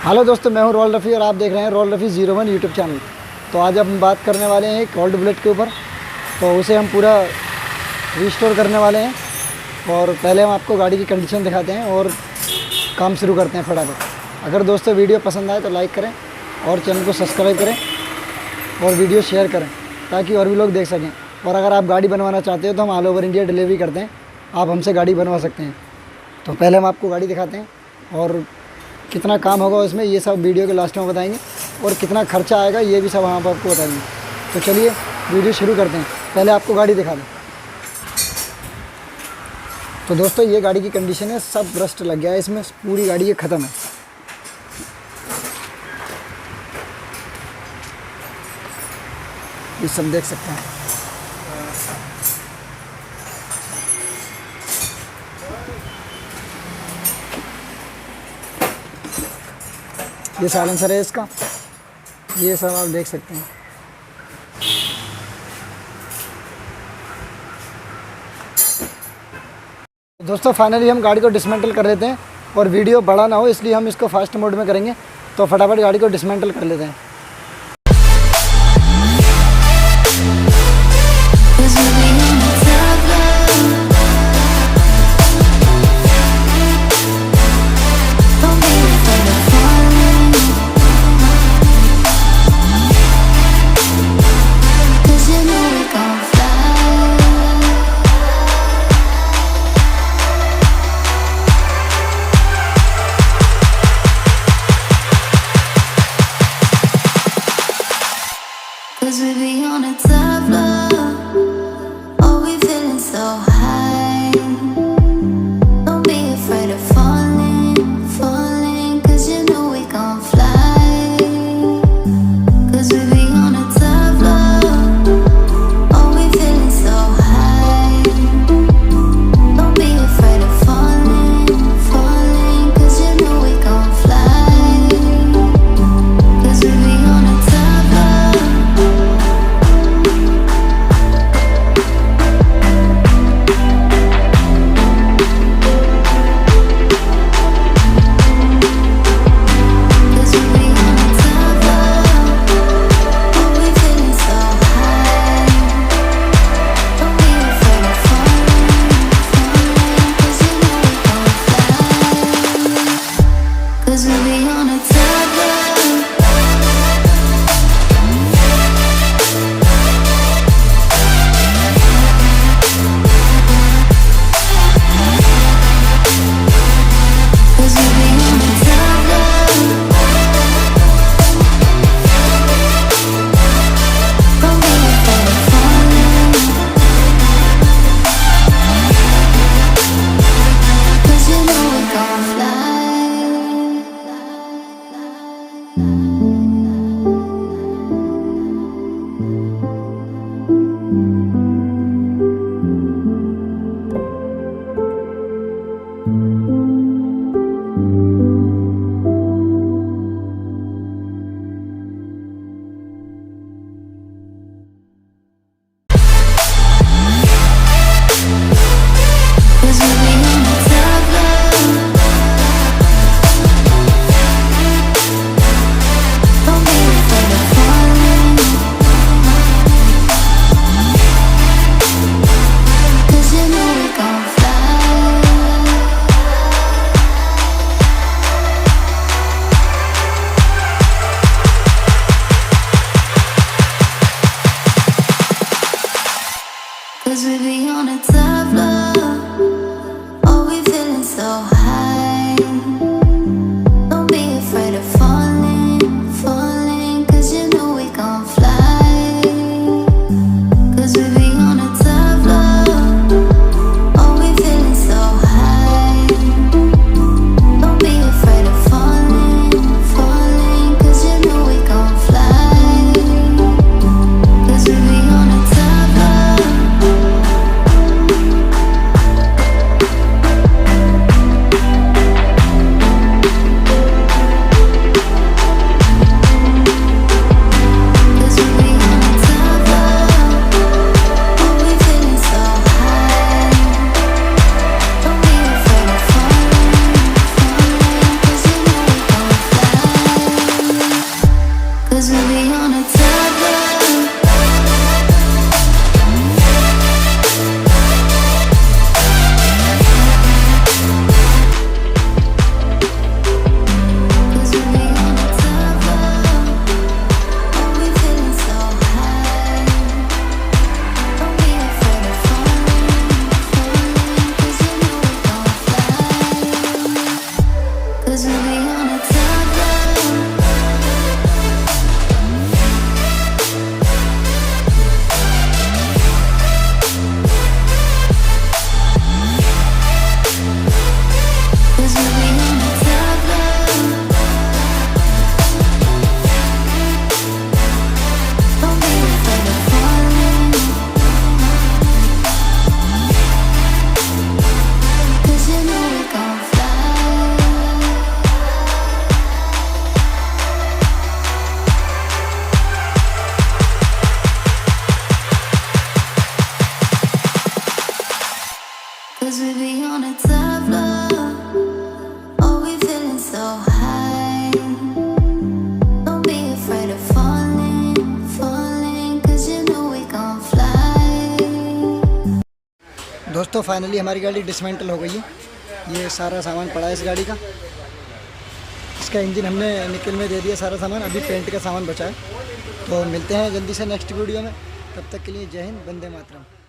Hello दोस्तों, मैं हूं रोल रफ़ी और आप देख रहे हैं रोल रफ़ी 01 यूट्यूब चैनल। तो आज हम बात करने वाले हैं एक ओल्ड बुलेट के ऊपर। तो उसे हम पूरा रिस्टोर करने वाले हैं और पहले हम आपको गाड़ी की कंडीशन दिखाते हैं और काम शुरू करते हैं फटाफट। अगर दोस्तों वीडियो पसंद आए तो लाइक करें और चैनल को सब्सक्राइब करें और वीडियो शेयर करें ताकि और भी लोग देख सकें। और अगर आप गाड़ी बनवाना चाहते हो तो हम ऑल ओवर इंडिया डिलीवरी करते हैं, आप हमसे गाड़ी बनवा सकते हैं। तो पहले हम आपको गाड़ी दिखाते हैं और कितना काम होगा उसमें ये सब वीडियो के लास्ट में बताएंगे और कितना खर्चा आएगा ये भी सब वहाँ पर आपको बताएंगे। तो चलिए वीडियो शुरू करते हैं। पहले आपको गाड़ी दिखा दें। तो दोस्तों ये गाड़ी की कंडीशन है, सब रस्ट लग गया है इसमें, पूरी गाड़ी ये ख़त्म है। ये सब देख सकते हैं। ये साइलेंसर है इसका, ये सब आप देख सकते हैं। दोस्तों फाइनली हम गाड़ी को डिसमेंटल कर लेते हैं और वीडियो बड़ा ना हो इसलिए हम इसको फास्ट मोड में करेंगे। तो फटाफट गाड़ी को डिसमेंटल कर लेते हैं। Cause we be on a top floor, oh we feeling so high. Don't be afraid of falling, falling, cause you know we gon' fly. Cause we be on a top floor, oh we feeling so high. Don't be afraid of falling, falling, cause you know we gon' fly. Cause we be on a top floor. Cause we be on a top floor. Cause we be on a top floor. Don't be afraid of falling. Cause you know we gon' fly. Cause we be on the top floor. 'Cause we be on a top floor. Oh, we feeling so high. Don't be afraid of falling, falling, 'cause you know we gon' fly. दोस्तों finally हमारी गाड़ी dismantle हो गई है। ये सारा सामान पड़ा है इस गाड़ी का। इसका इंजन हमने निकल में दे दिया सारा सामान, अभी पेंट का सामान बचा है। तो मिलते हैं जल्दी से नेक्स्ट वीडियो में, तब तक के लिए जय हिंद, वंदे मातरम।